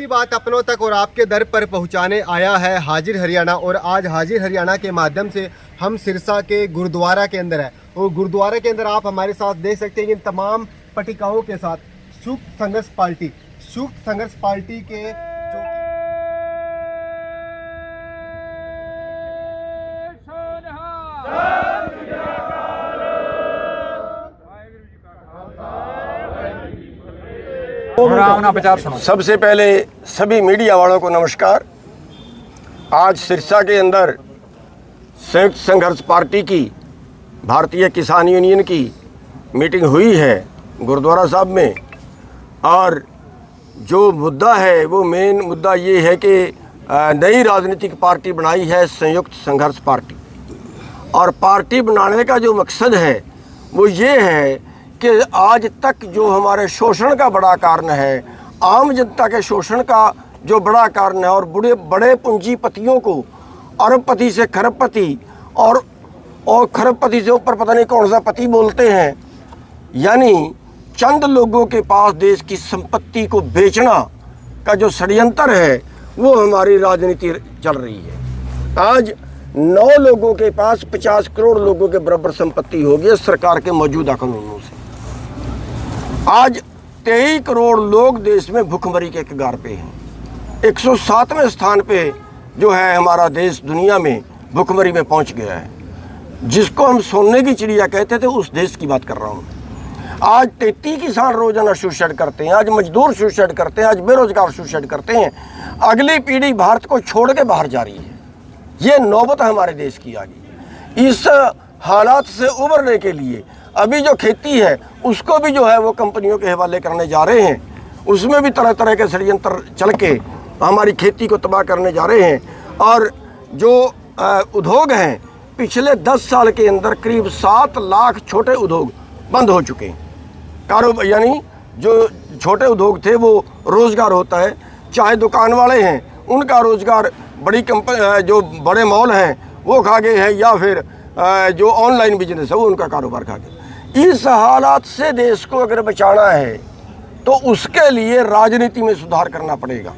आपकी बात अपनों तक और आपके दर पर पहुंचाने आया है हाजिर हरियाणा। और आज हाजिर हरियाणा के माध्यम से हम सिरसा के गुरुद्वारा के अंदर है और गुरुद्वारा के अंदर आप हमारे साथ देख सकते हैं इन तमाम पट्टिकाओं के साथ संयुक्त संघर्ष पार्टी के जो सबसे पहले सभी मीडिया वालों को नमस्कार। आज सिरसा के अंदर संयुक्त संघर्ष पार्टी की भारतीय किसान यूनियन की मीटिंग हुई है गुरुद्वारा साहब में। और जो मुद्दा है वो मेन मुद्दा ये है कि नई राजनीतिक पार्टी बनाई है संयुक्त संघर्ष पार्टी। और पार्टी बनाने का जो मकसद है वो ये है कि आज तक जो हमारे शोषण का बड़ा कारण है, आम जनता के शोषण का जो बड़ा कारण है, और बड़े पूंजीपतियों को अरबपति से खरबपति और खरबपति से ऊपर पता नहीं कौन सा पति बोलते हैं, यानी चंद लोगों के पास देश की संपत्ति को बेचना का जो षड्यंत्र है वो हमारी राजनीति चल रही है। आज 9 लोगों के पास 50 करोड़ लोगों के बराबर संपत्ति होगी सरकार के मौजूदा कानूनों से। आज 23 करोड़ लोग देश में भुखमरी के कगार पे हैं। 107वें स्थान पे जो है हमारा देश दुनिया में भुखमरी में पहुंच गया है। जिसको हम सोने की चिड़िया कहते थे उस देश की बात कर रहा हूँ। आज 33 किसान रोजाना सुसाइड करते हैं, आज मजदूर सुसाइड करते हैं, आज बेरोजगार सुसाइड करते हैं। अगली पीढ़ी भारत को छोड़ के बाहर जा रही है। ये नौबत हमारे देश की आ गई है। इस हालात से उबरने के लिए अभी जो खेती है उसको भी जो है वो कंपनियों के हवाले करने जा रहे हैं। उसमें भी तरह तरह के षड्यंत्र चल के हमारी खेती को तबाह करने जा रहे हैं। और जो उद्योग हैं पिछले 10 साल के अंदर करीब 7 लाख छोटे उद्योग बंद हो चुके हैं। कारोबार यानी जो छोटे उद्योग थे वो रोज़गार होता है, चाहे दुकान वाले हैं उनका रोज़गार बड़ी कंपनी जो बड़े मॉल हैं वो खा गए हैं, या फिर जो ऑनलाइन बिजनेस है वो उनका कारोबार खा गया। इस हालात से देश को अगर बचाना है तो उसके लिए राजनीति में सुधार करना पड़ेगा।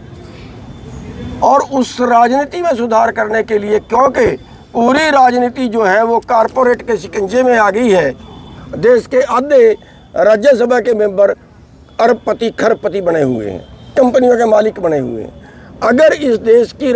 और उस राजनीति में सुधार करने के लिए, क्योंकि पूरी राजनीति जो है वो कारपोरेट के शिकंजे में आ गई है। देश के आधे राज्यसभा के मेंबर अरबपति खरबपति बने हुए हैं, कंपनियों के मालिक बने हुए हैं। अगर इस देश की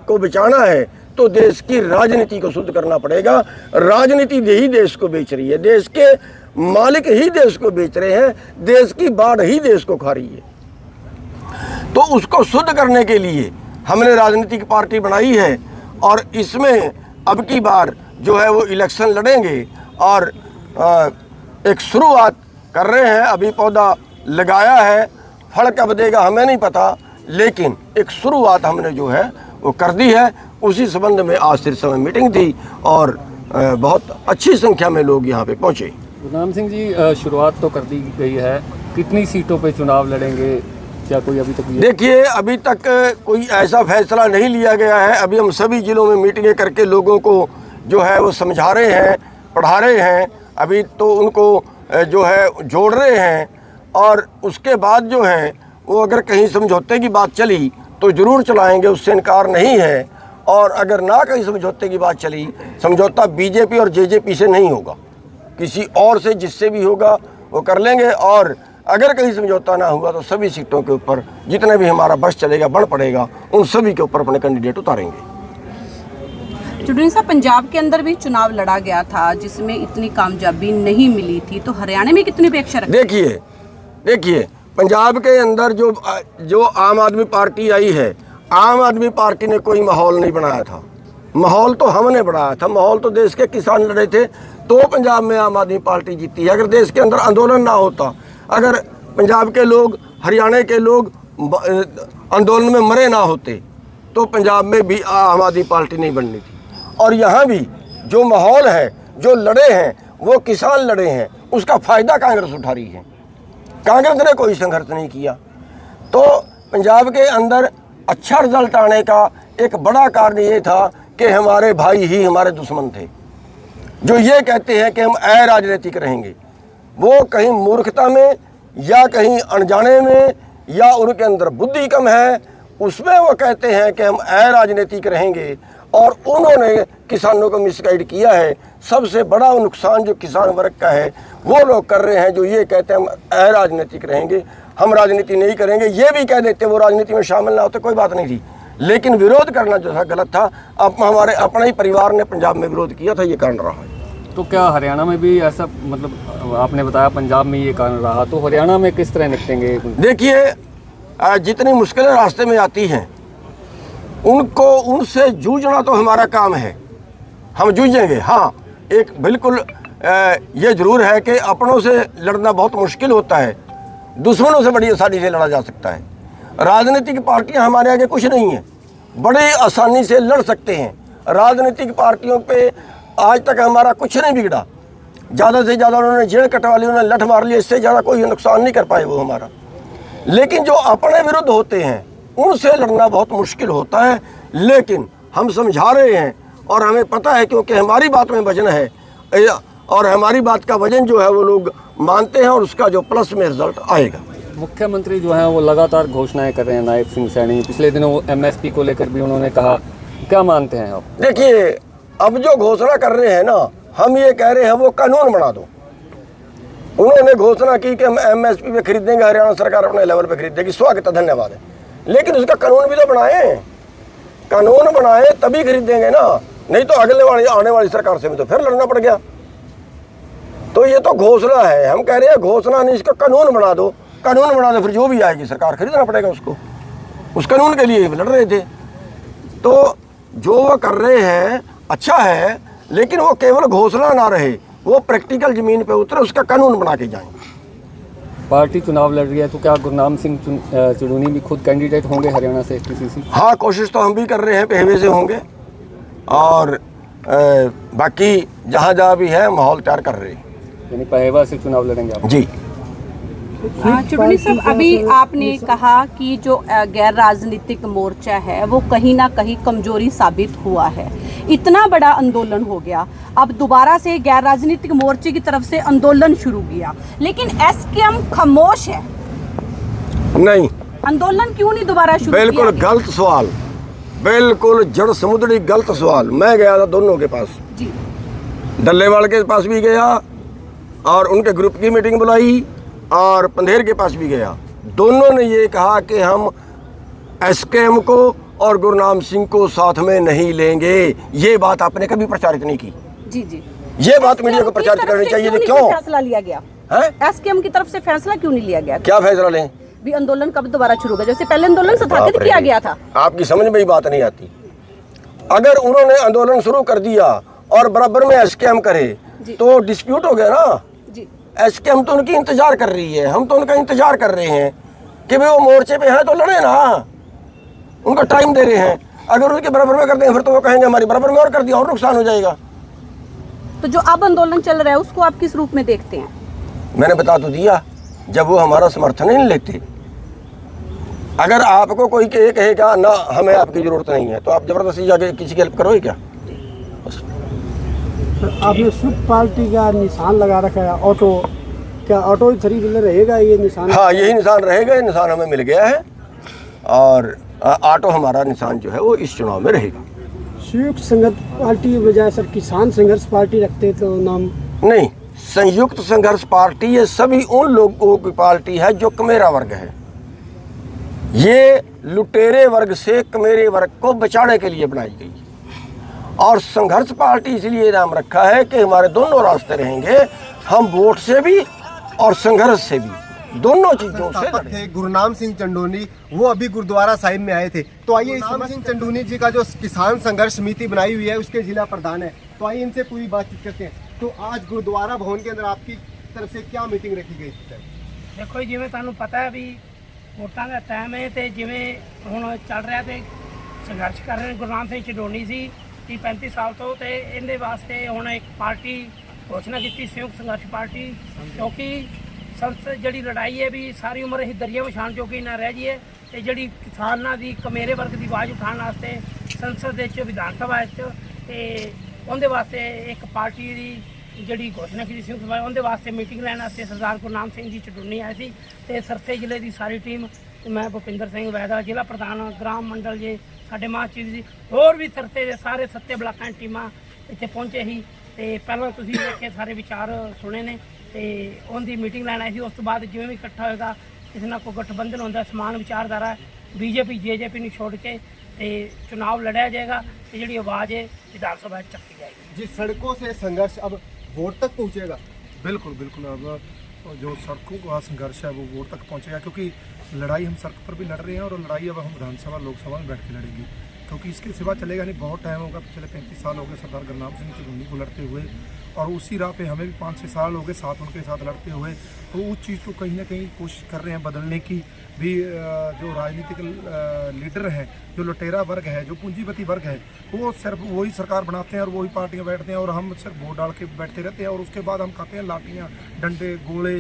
को बचाना है तो देश की राजनीति को शुद्ध करना पड़ेगा। राजनीति ही देश को बेच रही है, देश के मालिक ही देश को बेच रहे हैं, देश की बाढ़ ही देश को खा रही है। तो उसको शुद्ध करने के लिए हमने राजनीतिक पार्टी बनाई है और इसमें अब की बार जो है वो इलेक्शन लड़ेंगे। और एक शुरुआत कर रहे हैं, अभी पौधा लगाया है, फल कब देगा हमें नहीं पता, लेकिन एक शुरुआत हमने जो है वो कर दी है। उसी संबंध में आज सिरसा में मीटिंग थी और बहुत अच्छी संख्या में लोग यहाँ पे पहुँचे। गुरनाम सिंह जी, शुरुआत तो कर दी गई है, कितनी सीटों पे चुनाव लड़ेंगे, क्या कोई अभी तक? देखिए, अभी तक कोई ऐसा फैसला नहीं लिया गया है। अभी हम सभी जिलों में मीटिंगें करके लोगों को जो है वो समझा रहे हैं, पढ़ा रहे हैं। अभी तो उनको जो है जोड़ रहे हैं और उसके बाद जो है वो अगर कहीं समझौते की बात चली तो ज़रूर चलाएंगे, उससे इनकार नहीं है। और अगर ना कहीं समझौते की बात चली, समझौता बीजेपी और जेजेपी से नहीं होगा, किसी और से जिससे भी होगा वो कर लेंगे। और अगर कहीं समझौता ना हुआ तो सभी सीटों के ऊपर जितने भी हमारा बस चलेगा, बढ़ पड़ेगा, उन सभी के ऊपर अपने कैंडिडेट उतारेंगे। चुटनी साहब, पंजाब के अंदर भी चुनाव लड़ा गया था जिसमें इतनी कामयाबी नहीं मिली थी, तो हरियाणा में कितनी अपेक्षा रखी? देखिए पंजाब के अंदर जो आम आदमी पार्टी आई है, आम आदमी पार्टी ने कोई माहौल नहीं बनाया था। माहौल तो हमने बनाया था। माहौल तो देश के किसान लड़े थे तो पंजाब में आम आदमी पार्टी जीती है। अगर देश के अंदर आंदोलन ना होता, अगर पंजाब के लोग, हरियाणा के लोग आंदोलन में मरे ना होते तो पंजाब में भी आम आदमी पार्टी नहीं बननी थी। और यहाँ भी जो माहौल है, जो लड़े हैं वो किसान लड़े हैं, उसका फ़ायदा कांग्रेस उठा रही है। कांग्रेस ने कोई संघर्ष नहीं किया। तो पंजाब के अंदर अच्छा रिजल्ट आने का एक बड़ा कारण ये था कि हमारे भाई ही हमारे दुश्मन थे, जो ये कहते हैं कि हम अराजनीतिक रहेंगे। वो कहीं मूर्खता में या कहीं अनजाने में या उनके अंदर बुद्धि कम है, उसमें वो कहते हैं कि हम अराजनीतिक रहेंगे, और उन्होंने किसानों को मिसगाइड किया है। सबसे बड़ा नुकसान जो किसान वर्ग का है वो लोग कर रहे हैं, जो ये कहते हैं हम अराजनीतिक रहेंगे, हम राजनीति नहीं करेंगे। ये भी कह देते वो राजनीति में शामिल ना होते कोई बात नहीं थी, लेकिन विरोध करना जो था गलत था। अब हमारे अपने ही परिवार ने पंजाब में विरोध किया था, ये कारण रहा है। तो क्या हरियाणा में भी ऐसा, मतलब आपने बताया पंजाब में ये कारण रहा, तो हरियाणा में किस तरह निपटेंगे? देखिए, जितनी मुश्किलें रास्ते में आती हैं उनसे जूझना तो हमारा काम है, हम जूझेंगे। हाँ, एक बिल्कुल ये जरूर है कि अपनों से लड़ना बहुत मुश्किल होता है, दुश्मनों से बड़ी आसानी से लड़ा जा सकता है। राजनीतिक पार्टियां हमारे आगे कुछ नहीं है, बड़े आसानी से लड़ सकते हैं। राजनीतिक पार्टियों पे आज तक हमारा कुछ नहीं बिगड़ा, ज़्यादा से ज़्यादा उन्होंने जेल कटवा ली, उन्होंने लठ मार लिया, इससे ज़्यादा कोई नुकसान नहीं कर पाए वो हमारा। लेकिन जो अपने विरुद्ध होते हैं उनसे लड़ना बहुत मुश्किल होता है, लेकिन हम समझा रहे हैं और हमें पता है, क्योंकि हमारी बात में वजन है और हमारी बात का वजन जो है वो लोग मानते हैं, और उसका जो प्लस में रिजल्ट आएगा। मुख्यमंत्री जो हैं वो लगातार घोषणाएं कर रहे हैं, नायब सिंह सैनी पिछले दिनों एमएसपी को लेकर भी उन्होंने कहा, क्या मानते हैं आप? देखिए, अब जो घोषणा कर रहे हैं ना, हम ये कह रहे हैं वो कानून बना दो। उन्होंने घोषणा की कि हम एमएसपी पे खरीदेंगे, हरियाणा सरकार अपने लेवल पे खरीदेगी, स्वागत है, धन्यवाद है, लेकिन उसका कानून भी तो बनाए। कानून बनाए तभी खरीदेंगे ना, नहीं तो अगले वाली आने वाली सरकार से भी तो फिर लड़ना पड़ गया। तो ये तो घोषणा है, हम कह रहे हैं घोषणा नहीं, इसका कानून बना दो। कानून बना दो, फिर जो भी आएगी सरकार खरीदना पड़ेगा उसको। उस कानून के लिए लड़ रहे थे, तो जो वो कर रहे हैं अच्छा है, लेकिन वो केवल घोषणा ना रहे, वो प्रैक्टिकल जमीन पे उतरे, उसका कानून बना के जाएं। पार्टी चुनाव लड़ रही है, तो क्या गुरनाम सिंह चुड़ूनी भी खुद कैंडिडेट होंगे हरियाणा से किसी से? हाँ, कोशिश तो हम भी कर रहे हैं, पहले से होंगे, और बाकी जहाँ जहाँ भी है माहौल तैयार कर रहे हैं। यानी पहेवा से चुनाव लड़ेंगे आप? जी। चुड़नी साहब, अभी आपने कहा कि जो गैर राजनीतिक मोर्चा है वो कहीं ना कहीं कमजोरी साबित हुआ है। इतना बड़ा आंदोलन हो गया, अब दोबारा से गैर राजनीतिक मोर्चे की तरफ से आंदोलन शुरू किया, लेकिन एसकेएम खामोश है। नहीं, आंदोलन क्यों नहीं दोबारा शुरू किया? बिल्कुल गलत सवाल, बिल्कुल जड़ समुद्री गलत सवाल। मैं गया था दोनों के पास जी, डल्लेवाल के पास भी गया और उनके ग्रुप की मीटिंग बुलाई, और पंधेर के पास भी गया। दोनों ने ये कहा कि हम एसकेएम को और गुरनाम सिंह को साथ में नहीं लेंगे। ये बात आपने कभी प्रचारित नहीं की। जी जी, ये बात मीडिया को प्रचारित करनी चाहिए। क्यों फैसला लिया गया है? एसकेएम की तरफ से फैसला क्यों नहीं लिया गया? क्या फैसला लें? भी आंदोलन कब दोबारा शुरू होगा? जैसे पहले आंदोलन स्थगित किया गया था। आपकी समझ में ही बात नहीं आती। अगर उन्होंने आंदोलन शुरू कर दिया और बराबर में एसकेएम करे तो डिस्प्यूट हो गया ना। एसकेएम तो उनकी इंतजार कर रही है, हम तो उनका इंतजार कर रहे हैं कि भाई वो मोर्चे पे है तो लड़े ना, उनका टाइम दे रहे हैं। अगर उनके बराबर में कर देंगे फिर तो वो कहेंगे हमारी बराबर में और कर दिया, और नुकसान हो जाएगा। तो जो अब आंदोलन चल रहा है उसको आप किस रूप में देखते हैं? मैंने बता तो दिया, जब वो हमारा समर्थन नहीं लेते। अगर आपको कोई कहेगा ना हमें आपकी जरूरत नहीं है, तो आप जबरदस्ती जाके किसी की हेल्प करोगे क्या? आपने स्विफ्ट पार्टी का निशान लगा रखा है, ऑटो, क्या ऑटो 3 व्हीलर रहेगा ये निशान? हाँ, यही निशान रहेगा। ये निशान हमें मिल गया है और ऑटो हमारा निशान जो है वो इस चुनाव में रहेगा। संयुक्त संघर्ष पार्टी के बजाय सर किसान संघर्ष पार्टी रखते तो नाम? नहीं, संयुक्त संघर्ष पार्टी ये सभी उन लोगों की पार्टी है जो कमेरा वर्ग है। ये लुटेरे वर्ग से कमेरे वर्ग को बचाने के लिए बनाई गई। और संघर्ष पार्टी इसलिए नाम रखा है कि हमारे दोनों रास्ते रहेंगे, हम वोट से भी और संघर्ष से भी, दोनों चीजों से थे। गुरनाम सिंह चंडोनी वो अभी गुरुद्वारा साहिब में आए थे, तो आइए गुरनाम सिंह चंडोनी जी का जो किसान संघर्ष समिति बनाई हुई है उसके जिला प्रधान है, तो आइए इनसे पूरी बातचीत करते हैं। तो आज गुरुद्वारा भवन के अंदर आपकी तरफ से क्या मीटिंग रखी गई थी? देखो जिवें तुहानूं पता है भी वोटां दा टाइम है, तो जिवें हुण चल रहा तो संघर्ष कर रहे गुरनाम सिंह चंडोनी सी 35 साल तो इहदे वास्ते हुण एक पार्टी घोषणा की संयुक्त संघर्ष पार्टी, क्योंकि संसद जी लड़ाई है भी सारी उम्र असीं दरिया विछाण जोगी ना रह जाइए, तो जी किसानों की कमेरे वर्ग की आवाज़ उठाने वास्ते संसद विधान सभा उनके वास्ते एक पार्टी की जी घोषणा की संयुक्त सभा उनके वास्ते मीटिंग लैन वास्ते सरदार गुरनाम सिंह जी चंडोनी आए थे, तो सरसे जिले की सारी टीम ਤੇ ਮੈਂ ਭੁਪਿੰਦਰ ਸਿੰਘ ਵੈਦਾ ਜ਼ਿਲ੍ਹਾ ਪ੍ਰਧਾਨ ਗ੍ਰਾਮ ਮੰਡਲ ਜੇ ਸਾਡੇ ਮਹਾਚੀਫ ਜੀ ਹੋਰ ਵੀ ਸਰਤੇ ਦੇ ਸਾਰੇ ਸੱਤੇ ਬਲਾਕਾਂ ਦੀਆਂ ਟੀਮਾਂ ਇੱਥੇ ਪਹੁੰਚੇ ਸੀ ਤੇ ਪਹਿਲਾਂ ਤੁਸੀਂ ਵੇਖੇ ਸਾਰੇ ਵਿਚਾਰ ਸੁਣੇ ਨੇ ਤੇ ਉਹਦੀ ਮੀਟਿੰਗ ਲੈਣ ਆਏ ਸੀ। ਉਸ ਤੋਂ ਬਾਅਦ ਜਿਵੇਂ ਵੀ ਇਕੱਠਾ ਹੋਏਗਾ ਕਿਸੇ ਨਾਲ ਕੋਈ ਗਠਬੰਧਨ ਹੁੰਦਾ ਸਮਾਨ ਵਿਚਾਰਧਾਰਾ बीजेपी जेजेपी ਨੂੰ छोड़ के ਤੇ चुनाव लड़ाया जाएगा ਤੇ ਜਿਹੜੀ आवाज़ है विधानसभा चक्की जाएगी। जी सड़कों से संघर्ष अब वोट तक पहुंचेगा। बिल्कुल बिल्कुल अब जो सड़कों का संघर्ष है वो वोट तक पहुंचेगा, क्योंकि लड़ाई हम सड़क पर भी लड़ रहे हैं और लड़ाई अब हम विधानसभा लोकसभा में बैठ के लड़ेंगे, क्योंकि इसके सिवा चलेगा नहीं। बहुत टाइम होगा, पिछले 35 साल हो गए सरदार गुरनाम सिंह चुन्नी को लड़ते हुए और उसी राह पे हमें भी 5-6 साल हो गए साथ उनके साथ लड़ते हुए। तो उस चीज़ को कहीं ना कहीं कोशिश कर रहे हैं बदलने की भी। जो राजनीतिक लीडर हैं, जो लुटेरा वर्ग है, जो पूंजीपति वर्ग है, वो सिर्फ वही सरकार बनाते हैं और वही पार्टियां बैठते हैं और हम सिर्फ वोट डाल के बैठते रहते हैं और उसके बाद हम खाते हैं लाठियाँ, डंडे, गोले,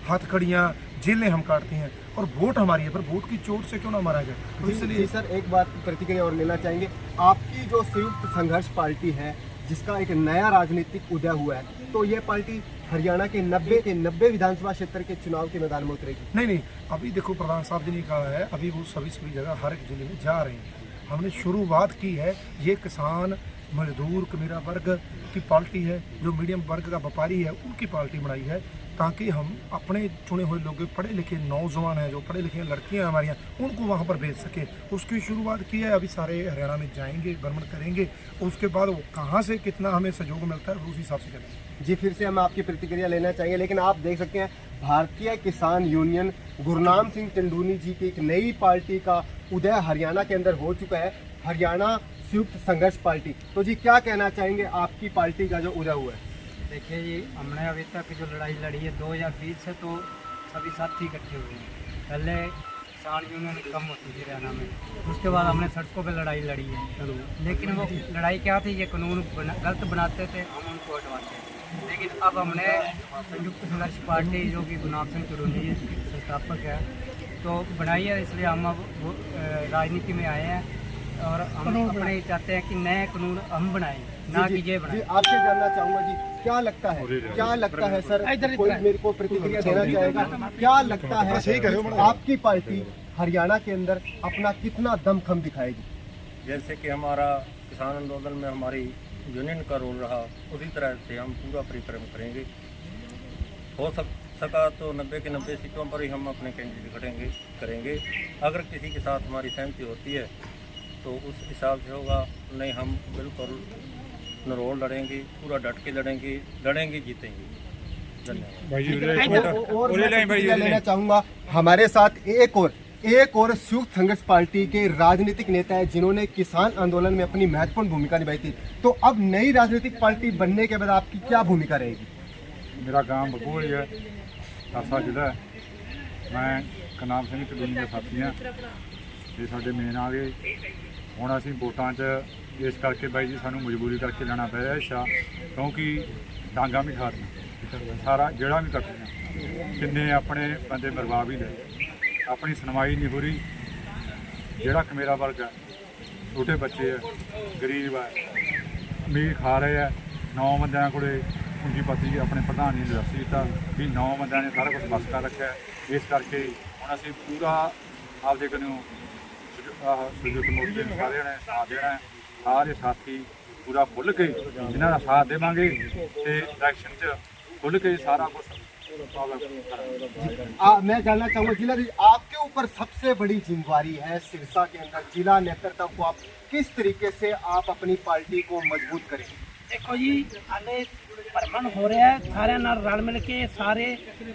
हथकड़ियाँ, जेलें हम काटते हैं और वोट हमारी है, पर वोट की चोट से क्यों ना मारा जाए। तो इसलिए सर एक बात प्रतिक्रिया और लेना चाहेंगे, आपकी जो संयुक्त संघर्ष पार्टी है जिसका एक नया राजनीतिक उदय हुआ है, तो ये पार्टी हरियाणा के 90 विधानसभा क्षेत्र के चुनाव के मैदान में उतरेगी? नहीं, अभी देखो प्रधान साहब जी ने कहा है अभी वो सभी जगह हर एक जिले में जा रहे हैं। हमने शुरुआत की है, ये किसान मजदूर कमीरा वर्ग की पार्टी है, जो मीडियम वर्ग का व्यापारी है उनकी पार्टी बनाई है, ताकि हम अपने चुने हुए लोग पढ़े लिखे नौजवान हैं, जो पढ़े लिखे लड़कियां हमारी हैं, उनको वहां पर भेज सके। उसकी शुरुआत की है। अभी सारे हरियाणा में जाएंगे, भ्रमण करेंगे, उसके बाद वो कहां से कितना हमें सहयोग मिलता है उस हिसाब से करेंगे। जी फिर से हम आपकी प्रतिक्रिया लेना चाहेंगे, लेकिन आप देख सकते हैं भारतीय किसान यूनियन गुरनाम सिंह टंडूनी जी की एक नई पार्टी का उदय हरियाणा के अंदर हो चुका है, हरियाणा संयुक्त संघर्ष पार्टी। तो जी क्या कहना चाहेंगे आपकी पार्टी का जो उदय हुआ है? देखिए जी, हमने अभी तक जो लड़ाई लड़ी है 2020 से, तो सभी साथी इकट्ठे हुए हैं। पहले किसान यूनियन कम होती थी हरियाणा में, उसके बाद हमने सड़कों पे लड़ाई लड़ी है। लेकिन वो लड़ाई क्या थी, ये कानून गलत बनाते थे, हम उनको हटवाते थे। लेकिन अब हमने संयुक्त संघर्ष पार्टी, जो कि गुरनाम सिंह टंडूनी संस्थापक है, तो बनाई है। इसलिए हम अब राजनीति में आए हैं और हम अपने चाहते हैं कि नए कानून हम बनाएं, ना कि ये बनाएं। आपसे जानना चाहूँगा जी, क्या लगता है सर, कोई मेरे को प्रतिक्रिया देना चाहेगा, क्या लगता है आपकी पार्टी हरियाणा के अंदर अपना कितना दमखम दिखाएगी? जैसे कि हमारा किसान आंदोलन में हमारी यूनियन का रोल रहा, उसी तरह से हम पूरा परिश्रम करेंगे। हो सका तो 90 के 90 सीटों पर ही हम अपने कैंडिडेट करेंगे। अगर किसी के साथ हमारी सहमति होती है तो उस हिसाब से होगा, नहीं हम बिल्कुल नरोल लड़ेंगे, पूरा डट के लड़ेंगे जीतेंगे। धन्यवाद। और मैं लेना चाहूँगा, हमारे साथ एक और संयुक्त संघर्ष पार्टी के राजनीतिक नेता है जिन्होंने किसान आंदोलन में अपनी महत्वपूर्ण भूमिका निभाई थी। तो अब नई राजनीतिक पार्टी बनने के बाद आपकी क्या भूमिका रहेगी? मेरा गांव बगोल है, खासा जिला है। मैं गुरनाम सिंह टंडूनी का साथी हाँ, ये साडे मेन आ गए ਹੁਣ ਅਸੀਂ ਵੋਟਾਂ 'ਚ ਇਸ ਕਰਕੇ ਬਾਈ ਜੀ ਸਾਨੂੰ ਮਜਬੂਰੀ ਕਰਕੇ ਲੈਣਾ ਪੈ ਰਿਹਾ ਹਿੱਸਾ, ਕਿਉਂਕਿ ਡਾਂਗਾ ਵੀ ਖਾ ਰਹੀਆਂ, ਸਾਰਾ ਜਿਹੜਾ ਵੀ ਕੱਟ ਰਹੀਆਂ, ਕਿੰਨੇ ਆਪਣੇ ਬੰਦੇ ਮਰਵਾ ਵੀ ਲਏ, ਆਪਣੀ ਸੁਣਵਾਈ ਨਹੀਂ ਹੋ ਰਹੀ। ਜਿਹੜਾ ਕਮੇਰਾ ਵਰਗ ਹੈ, ਛੋਟੇ ਬੱਚੇ ਹੈ, ਗਰੀਬ ਹੈ, ਅਮੀਰ ਖਾ ਰਹੇ ਹੈ। 9 ਬੰਦਿਆਂ ਕੋਲੇ ਪੂੰਜੀਪਤੀ ਆਪਣੇ ਪ੍ਰਧਾਨ ਜੀ ਨੇ ਦੱਸ ਦਿੱਤਾ ਵੀ 9 ਬੰਦਿਆਂ ਨੇ ਸਾਰਾ ਕੁਝ ਬਸ ਕਰ ਰੱਖਿਆ। ਇਸ ਕਰਕੇ ਹੁਣ ਅਸੀਂ ਪੂਰਾ ਆਪਦੇ ਕੋਲੋਂ संयुक्त मोर्चे में सारे ने साथ देना है, सारे साथी पूरा खुल के जिन्हों का साथ देवांगे तो इलैक्शन च खुल के सारा कुछ। मैं जानना चाहूँगा जिला जी, आपके ऊपर सबसे बड़ी जिम्मेवारी है सिरसा के अंदर, जिला नेतृत्व को आप किस तरीके से आप अपनी पार्टी को मजबूत करेंगे? देखो जी, हाले भ्रमण हो रहा है, सारे नाल रल मिल के सारे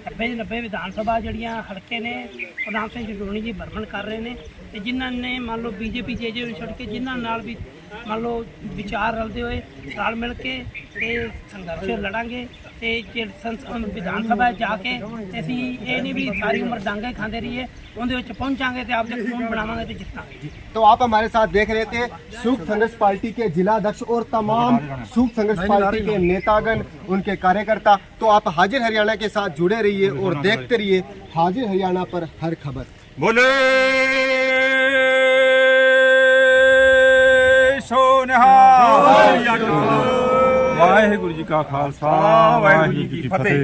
90 विधान सभा जड़ियाँ हल्के ने गुरनाम सिंह टंडूनी जी भ्रमण कर रहे हैं। तो जिन्होंने मान लो बीजेपी जे छड़ के जिन्होंने नाल भी मान लो विचार रलते हुए रल मिल के संघर्ष लड़ांगे। तो विधान सभा जाके असी ये नहीं भी सारी उम्र डांगे खाते रहिए, उन्हें पहुँचांगे तो आपके कानून बनावांगे तो जितांगे। तो आप हमारे साथ देख रहे थे संयुक्त संघर्ष पार्टी के जिला अध्यक्ष और तमाम संयुक्त संघर्ष पार्टी के नेतागण, उनके कार्यकर्ता। तो आप हाजिर हरियाणा के साथ जुड़े रहिए और देखते रहिए हाजिर हरियाणा पर हर खबर। बोले सो निहाल। वाहिगुरू जी का खालसा, वाहिगुरू जी की फतेह।